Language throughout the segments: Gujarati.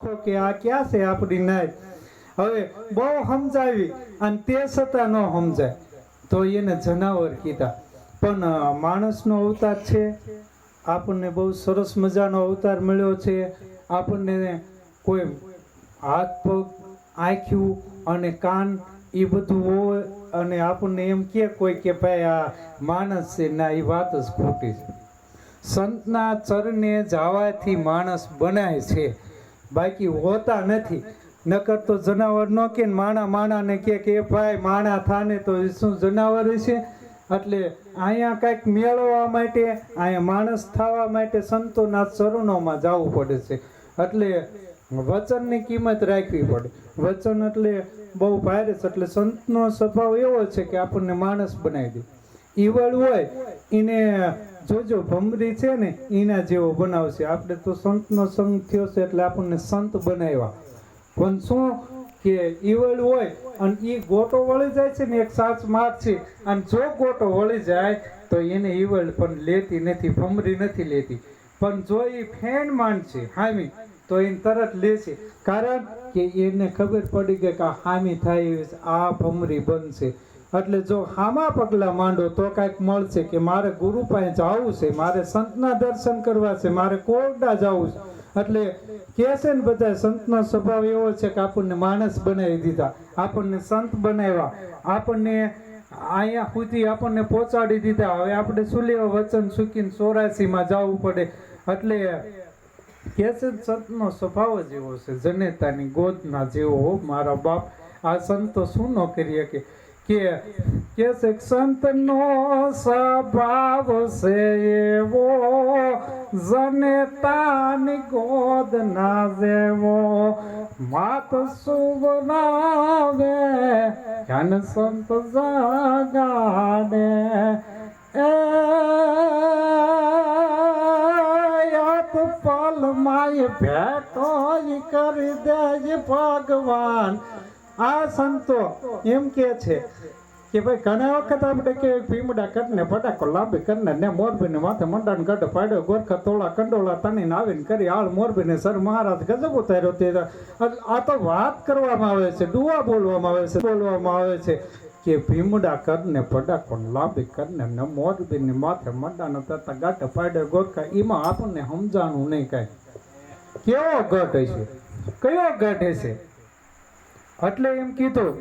કે આ ક્યાં છે આપણી નાય. હવે બહુ સમજાવી અને તે છતાં ન સમજાય તો એને જનાવર કીધા. પણ માણસનો અવતાર છે, આપણને બહુ સરસ મજાનો અવતાર મળ્યો છે. આપણને કોઈ હાથ પગ આંખ્યું અને કાન એ બધું હોય અને આપણને એમ કે કોઈ કે ભાઈ આ માણસ છે, ના એ વાત જ ખોટી છે. સંતના ચરણે જવાથી માણસ બનાય છે, બાકી હોતા નથી. નકર તો જનાવર ન કે માણાને કે ભાઈ માણા થાને તો શું જનાવર છે. એટલે અહીંયા કંઈક મેળવવા માટે, અહીંયા માણસ થવા માટે સંતોના ચરણોમાં જવું પડે છે. એટલે વચનની કિંમત રાખવી પડે. વચન એટલે બહુ ભારે છે. એટલે સંતનો સ્વભાવ એવો છે કે આપણને માણસ બનાવી દે. ઈવળ હોય એને જોજો ભમરી છે ને એના જેવો બનાવશે. આપણે તો સંતનો સંગ થયો છે એટલે આપણને સંત બનાવ્યા. પણ શું કે ઈવળ હોય અને એ ગોટો વળી જાય છે ને, એક સાચ માર છે, અને જો ગોટો વળી જાય તો એને ઈવળ પણ લેતી નથી, ભમરી નથી લેતી. પણ જો એ ફેણ માંડશે હામી તો એને તરત લેશે. કારણ કે એને ખબર પડી ગઈ કે આ હામી થાય આ ભમરી બનશે. એટલે જો હામા પગલા માંડો તો કાંઈક મળશે કે મારે ગુરુ પાસે જવું છે, મારે સંતના દર્શન કરવા છે, મારે કોરડા જવું છે. એટલે કે છે ને બધા સંતનો સ્વભાવ એવો છે કે આપણને માણસ બનાવી દીધા, આપણને સંત બનાવ્યા, આપણને અહીંયા સુધી આપણને પહોંચાડી દીધા. હવે આપણે શું લેવા વચન ચૂકીને 84માં જવું પડે. એટલે કે છે સંતનો સ્વભાવ જ એવો છે, જનેતાની ગોદના જેવો. મારા બાપ આ સંતો શું ન કરી શકે કે છે સંતનો સ્વભાવ છે એવો, જનેતાની ગોદના જેવો. માત સુવરાવે જ્ઞાન સંત જગાડે. પલ માય ભેટો કરી દેજ ભગવાન. આ સંતો એમ કે છે કે ભાઈ ઘણા વખત આપણે કે ભીમડા કરીને ફટાકો લાંબી કરીને ને મોરબીને માથે મંડાણ ગઢ પાડ્યો, ગોરખા તોળા કંડોળા તણીને આવીને કરી આળ મોરબીને સર મહારાજ ગજબ ઉતાર્યો. તે આ તો વાત કરવામાં આવે છે, ડુઆ બોલવામાં આવે છે કે ભીમડા કરીને ફટાકો લાંબી કરીને ને મોરબીને માથે મંડાણ તરતા ગઢ પાડ્યો ગોરખા. એમાં આપણને સમજાણું નહીં કાંઈ કેવો ગઢ હશે, કયો ગઢ હશે. એટલે એમ કીધું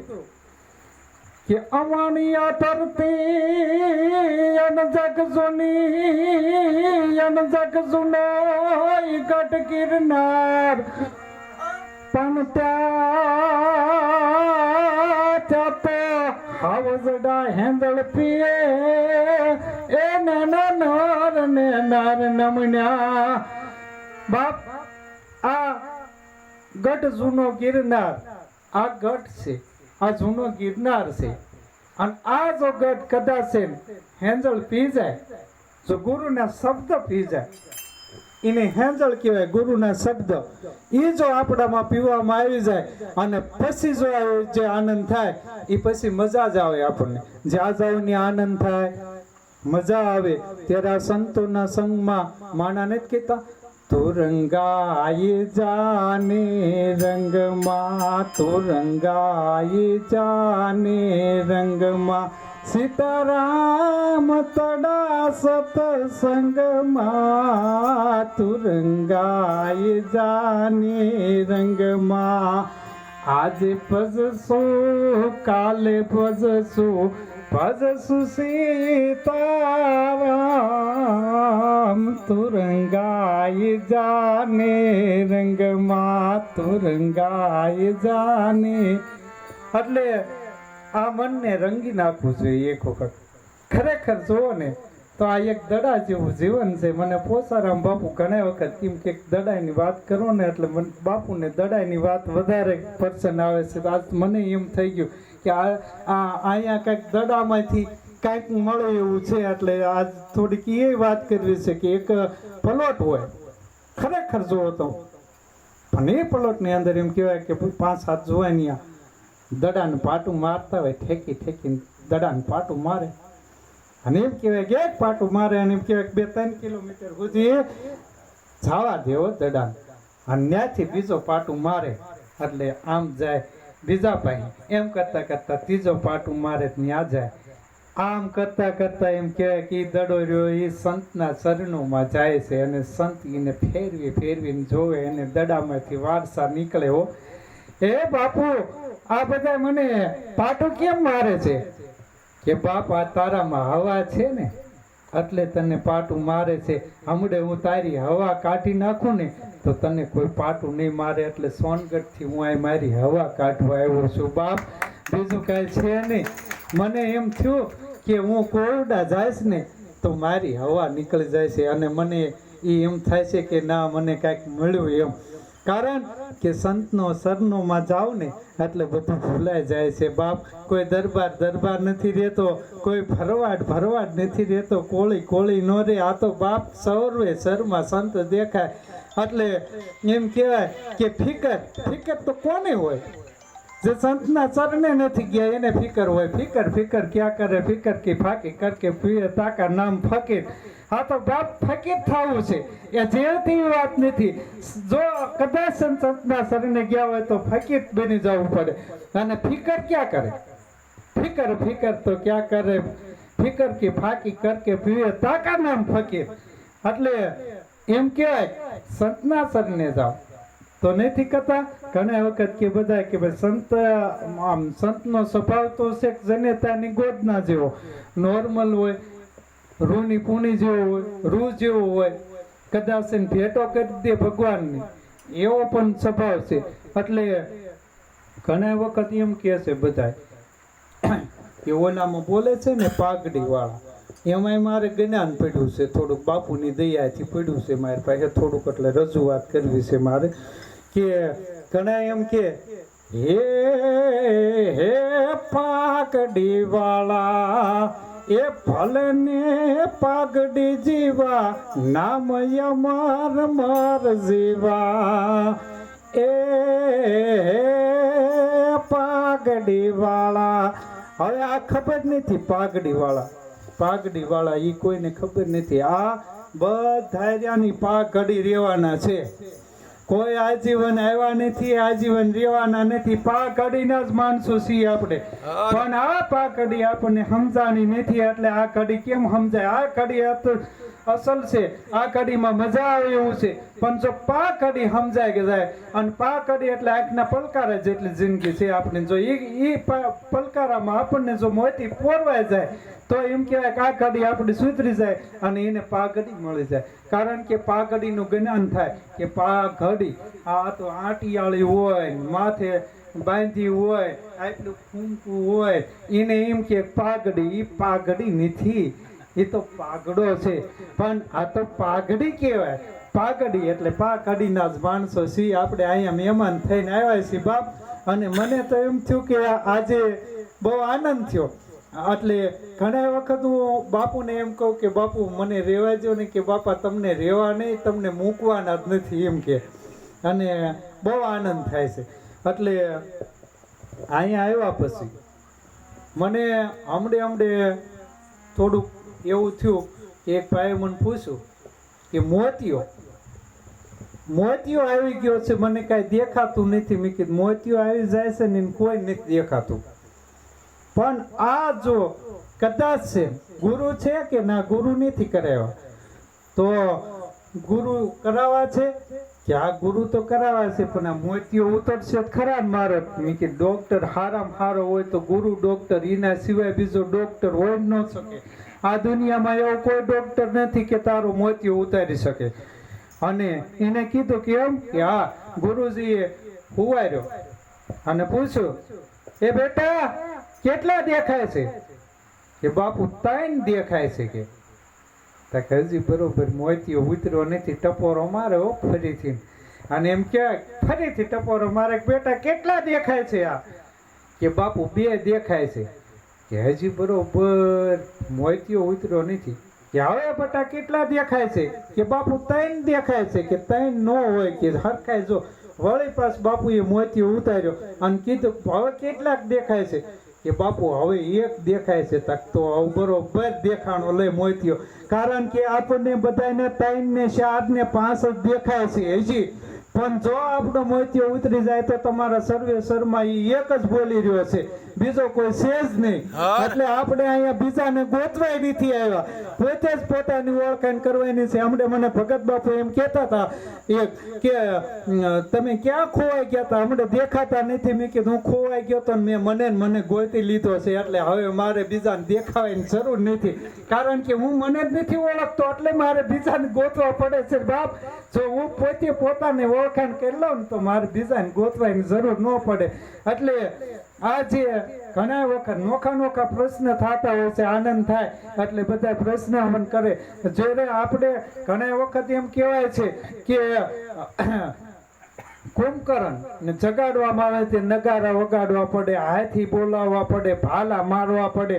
કે અમાણિયા ધરતી અન જગ જૂની અન જગ જૂનો ગઢ ગિરનાર. પણ ત્યાં તો હાવજડા હેંદળ પીએ એ નાના નર ને નાર નમણ્યા. બાપ આ ગઢ જૂનો ગિરનાર, આ ગઢ છે, આ જૂનો ગિરનાર છે. અને આ જો ગઢ કદાચ હેંજળ પી જાય, જો ગુરુના શબ્દ પી જાય, એને હેંજળ કહેવાય. ગુરુના શબ્દ એ જો આપણામાં પીવામાં આવી જાય અને પછી જો જે આનંદ થાય એ પછી મજા જ આવે. આપણને જ્યાં જાવ ને આનંદ થાય, મજા આવે. ત્યારે આ સંતોના સંગમાં માણા નથી કહેતા તું રંગાઈ જાને રંગમાં, તું રંગાઈ જાને રંગમાં. સીતારામ તડા સતસંગમાં, તું રંગાઈ જાને રંગમાં. આજે ભજશું કાલે ભજશું, ભજશું સીતારામ. તું રંગાઈ જાને રંગમાં, તું રંગાઈ જાને. એટલે આ મનને રંગી નાખવું જોઈએ એક વખત. ખરેખર જુઓ ને તો આ એક દડા જેવું જીવન છે. મને પોસારામ બાપુ ઘણા વખત કેમ કે દડાની વાત કરો ને એટલે બાપુને દડાની વાત વધારે પર્સન આવે છે. આજ મને એમ થઈ ગયું કે અહીંયા કંઈક દડામાંથી કાંઈક મળે એવું છે. એટલે આજ થોડીક એ વાત કરવી છે કે એક પલોટ હોય, ખરેખર જુઓ તો, પણ એ પલોટની અંદર એમ કહેવાય કે 5-7 જુવાનિયા દડાને પાટું મારતા હોય, ઠેકી ઠેકીને દડાને પાટું મારે. અને એમ કહેવાય કે એક પાટું મારે અને એમ કહેવાય કે 2-3 કિલોમીટર સુધી જવા દેવો દડાને. અને ત્યાંથી બીજો પાટું મારે એટલે આમ જાય બીજા પાસે, એમ કરતા કરતા ત્રીજો પાટું મારે ત્યાં જાય. આમ કરતા કરતા એમ કહેવાય કે ઈ દડો રહ્યો એ સંતના ચરણોમાં જાય છે અને સંત એને ફેરવી ફેરવીને જોવે એને દડામાંથી વારસા નીકળે. હો એ બાપુ આ બધા મને પાટું કેમ મારે છે? કે બાપ આ તારામાં હવા છે ને એટલે તને પાટું મારે છે. હમણે હું તારી હવા કાઢી નાખું ને તો તને કોઈ પાટું નહીં મારે, એટલે સોનગઢથી હું આ મારી હવા કાઢવા આવ્યો છું બાપ, બીજું કાંઈ છે નહીં. મને એમ થયું કે હું કોરડા જઈશ ને તો મારી હવા નીકળી જાય છે અને મને એમ થાય છે કે ના મને કાંઈક મળ્યું એમ. કારણ કે સંતનો સરનોમાં જાવ ને એટલે બધું ભૂલાઈ જાય છે બાપ. કોઈ દરબાર નથી રહેતો, કોઈ ભરવાડ નથી રહેતો, કોળી ન રહે. આ તો બાપ સર્વે સરમાં સંત દેખાય એટલે એમ કહેવાય કે ફિકર તો કોને હોય? જે સંતના ચરણે નથી ગયા એને ફિકર હોય. ફિકર ક્યાં કરે? ફિકર કી ફાકી કરકે પીએ તાકા નામ ફકીર. હા તો બાપ ફકીર થવું છે એ જેવી વાત નથી. જો કદાચ સંતના શરણે ગયા હોય તો ફકીર બની જવું પડે. અને ફિકર ક્યાં કરે? ફિકર તો ક્યાં કરે? ફિકર કી ફાકી કરકે પીએ તાકા નામ ફકીર. એટલે એમ કહેવાય સંતના શરણે જાઓ તો નથી કહેતા. ઘણા વખત કે બધા કે ભાઈ સંતનો સ્વભાવ તો છે જનેતાની ગોદના જેવો નોર્મલ હોય, રૂની પૂણી જેવો હોય, રૂ જેવો હોય, કદાચ ભેટો કરી દે ભગવાનની, એવો પણ સ્વભાવ છે. એટલે ઘણા વખત એમ કહે છે બધા કે ઓલામાં બોલે છે ને પાઘડી વાળા, એમાંય મારે જ્ઞાન પડ્યું છે થોડુંક, બાપુની દયાથી પડ્યું છે મારી પાસે થોડુંક, એટલે રજૂઆત કરવી છે મારે. કે ઘણા એમ કે હે પાઘડી વાળા એ ભલે ને પાઘડી જીવા નામ માર જીવા. એ પાઘડી વાળા હવે આ ખબર નથી. પાઘડી વાળા ઈ કોઈને ખબર નથી. આ બધાની પાઘડી રહેવાના છે, કોઈ આજીવન આવ્યા નથી, આજીવન રહેવાના નથી. પાઘડીના જ માણસો છીએ આપણે, પણ આ પાઘડી આપણને સમજાણી નથી. એટલે આ ઘડી કેમ સમજાય? આ ઘડી અસલ છે, આ કડીમાં મજા આવે એવું છે. પણ જો પાઘડી સમજાય જાય, અને પાઘડી એટલે આંખના પલકારા જેટલી જિંદગી છે આપણી, જો એ પલકારામાં આપણને જો મોતી પોરવાઈ જાય તો એમ કહેવાય કે આ કડી આપણી સુધરી જાય અને એને પાઘડી મળી જાય. કારણ કે પાઘડીનું જ્ઞાન થાય કે પાઘડી આ તો આંટિયાળી હોય, માથે બાંધી હોય, આટલું ફૂંકવું હોય, એને એમ કે પાઘડી. એ પાઘડી નથી, એ તો પાઘડો છે. પણ આ તો પાઘડી કહેવાય. પાઘડી એટલે પાઘડીના જ માણસો છીએ આપણે. અહીંયા મહેમાન થઈને આવ્યા છીએ બાપ, અને મને તો એમ થયું કે આજે બહુ આનંદ થયો. એટલે ઘણા વખત હું બાપુને એમ કહું કે બાપુ મને રહેવા દો ને, કે બાપા તમને રહેવા નહીં, તમને મૂકવાના જ નથી એમ કે. અને બહુ આનંદ થાય છે. એટલે અહીંયા આવ્યા પછી મને હમણે થોડુંક એવું થયું કે એક ભાઈએ મને પૂછ્યું કે મોતિયો આવી ગયો છે, મને કાંઈ દેખાતું નથી. મેં કીધું મોતિયો આવી જાય છે ને કોઈ નથી દેખાતું. પણ આ જો કદાચ છે ગુરુ છે કે ના, ગુરુ નથી કરાવ્યા તો ગુરુ કરાવવા છે કે આ ગુરુ તો કરાવવા છે, પણ આ મોતિયો ઉતરશે ખરા મારો. મેં કીધું ડોક્ટર હારામાં હારો હોય તો ગુરુ ડોક્ટર, એના સિવાય બીજો ડોક્ટર હોય ન શકે. આ દુનિયામાં એવો કોઈ ડોક્ટર નથી કે તારો મોતિયો ઉતારી શકે. અને એને કીધું કે એમ કે હા. ગુરુજીએ હુવાર્યો અને પૂછ્યું, એ બેટા કેટલા દેખાય છે? કે બાપુ 3 દેખાય છે. કે હજી બરોબર મોતિયો ઉતર્યો નથી, ટપોરો મારે ફરીથી. અને એમ કે ફરીથી ટપોરો મારે, બેટા કેટલા દેખાય છે? આ કે બાપુ 2 દેખાય છે. કે હજી બરોબર મોતિયો ઉતર્યો નથી. કે હવે બેટા કેટલા દેખાય છે? કે બાપુ 3 દેખાય છે. કે 3 ન હોય કે હરખાય. જો વળી પાસ બાપુએ મોતિયો ઉતાર્યો અને કીધું હવે કેટલાક દેખાય છે? કે બાપુ હવે 1 દેખાય છે. તક તો બરોબર દેખાણો લે મોતિયો. કારણ કે આપણને બધાને 3 ને 4 ને 5 જ દેખાય છે. હજી પણ જો આપણો મોતિયો ઉતરી જાય તો તમારા સર્વે શર્મા ઈ એક જ બોલી રહ્યો છે, બીજો કોઈ છે જ નહીં. એટલે આપણે અહીંયા બીજાને ગોતવાય નથી આવ્યા, પોતે જ પોતાની ઓળખાણ કરવાની છે. હમણાં મને ભગત બાપુ એમ કહેતા હતા કે તમે ક્યાં ખોવાઈ ગયા હતા, હમણાં દેખાતા નથી. મેં કીધું હું ખોવાઈ ગયો તો મને ગોતી લીધો છે, એટલે હવે મારે બીજાને દેખાવાની જરૂર નથી, કારણ કે હું મને જ નથી ઓળખતો, એટલે મારે બીજાને ગોતવા પડે છે. બાપ, જો હું પોતે પોતાને ઓળખાણ કરી લઉં ને તો મારે બીજાને ગોતવાની જરૂર ન પડે. એટલે આજે ઘણા વખત નોખા પ્રશ્ન થતા હોય છે, આનંદ થાય એટલે બધા પ્રશ્ન અમન કરે. જ્યારે આપણે ઘણા વખત એમ કહેવાય છે કે કુંભકરણ ને જગાડવામાં આવે તે નગારા વગાડવા પડે, હાથી બોલાવવા પડે, ભાલા મારવા પડે,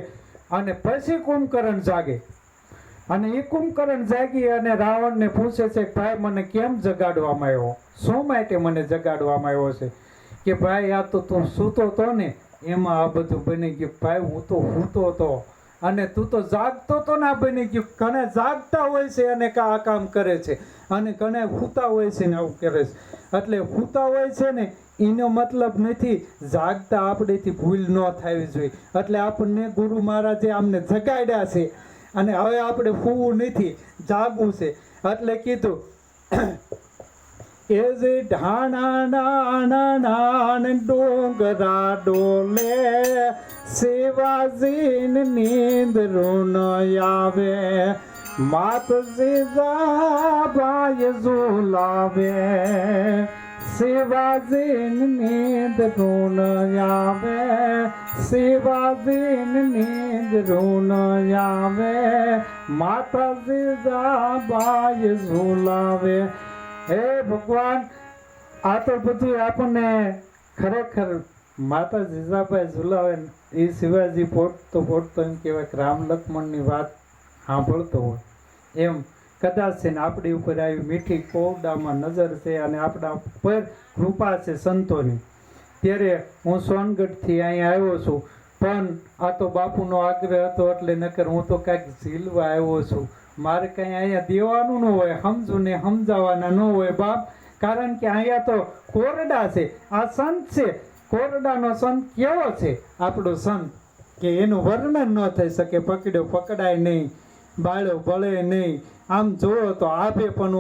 અને પછી કુંભકરણ જાગે. અને એ કુંભકરણ જાગી અને રાવણને પૂછે છે કે ભાઈ મને કેમ જગાડવામાં આવ્યો, શું માટે મને જગાડવામાં આવ્યો છે? કે ભાઈ આ તો તું સૂતો તો ને એમાં આ બધું બની ગયું. ભાઈ હું તો સૂતો તો અને તું તો જાગતો તો ના બની ગયું. ઘણા જાગતા હોય છે અને આ કામ કરે છે, અને ઘણા સૂતા હોય છે ને આવું કરે છે. એટલે સૂતા હોય છે ને એનો મતલબ નથી જાગતા આપણેથી ભૂલ ન થવી જોઈએ. એટલે આપણને ગુરુ મહારાજે આમને જગાડ્યા છે અને હવે આપણે સૂવું નથી, જાગવું છે. એટલે કીધું એ જે ઢાણા ડોંગરા ડોલે, શિવાજીને નીંદરો ન આવે, માતજી ભાઈ ઝુલાવે, શિવાજીને નીંદરો ન આવે, શિવાજીને નીંદરો ન આવે, માતાજી ભાઈ ઝુલાવે. હે ભગવાન, આ તો બધું આપણને ખરેખર માતા જીજાભાઈ ઝુલાવે એ શિવાજી પોટતો એમ કહેવાય કે રામ લક્ષ્મણની વાત સાંભળતો હોય એમ કદાચ છે ને આપણી ઉપર આવી મીઠી કોવડામાં નજર છે અને આપણા ઉપર કૃપા છે સંતોની. ત્યારે હું સોનગઢથી અહીંયા આવ્યો છું, પણ આ તો બાપુનો આગ્રહ હતો એટલે નકર હું તો કાંઈક ઝીલવા આવ્યો છું. મારે કંઈ અહીંયા દેવાનું ન હોય, સમજુ ને સમજાવવાના ન હોય બાપ, કારણ કે અહીંયા તો કોરડા છે. આ સંત છે, કોરડાનો સંત કેવો છે આપણો સંત કે એનું વર્ણન ન થઈ શકે. પકડ્યો પકડાય નહીં, બાળ્યો બળે નહીં. આમ જોવો તો આભે પણ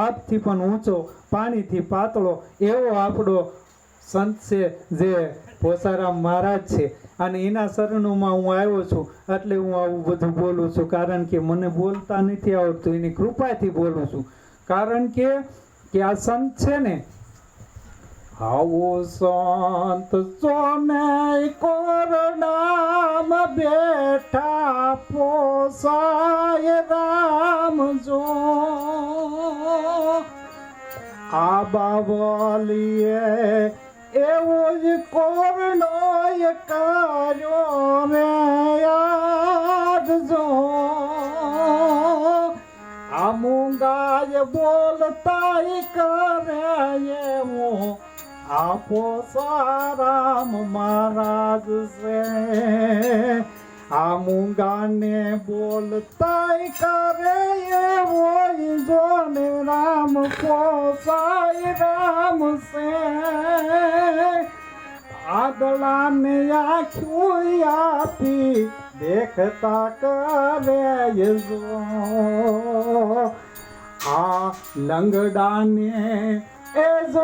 આપથી પણ ઊંચો, પાણીથી પાતળો એવો આપણો સંત છે જે પોસારામ મહારાજ છે. અને એના શરણોમાં હું આવ્યો છું એટલે હું આવું બધું બોલું છું, કારણ કે મને બોલતા નથી આવડતું, એની કૃપાથી બોલું છું. કારણ કે આ સંત છે ને, આવો સંત સોને કોરડામ બેઠા, પોસાય રામ જો આ બાવલીએ એવો જ કોરડો કર્યો રે યાદ જો, આ મૂંગાય બોલતા કરે એવો આપો સારામ મહારાજ છે. આ મૂંગાને બોલતા કરે એવો જોને રામ પોસાય રામ છે. આદળાને આંખ્યું આપી દેખતા કરે જો, આ લંગડાને એ જો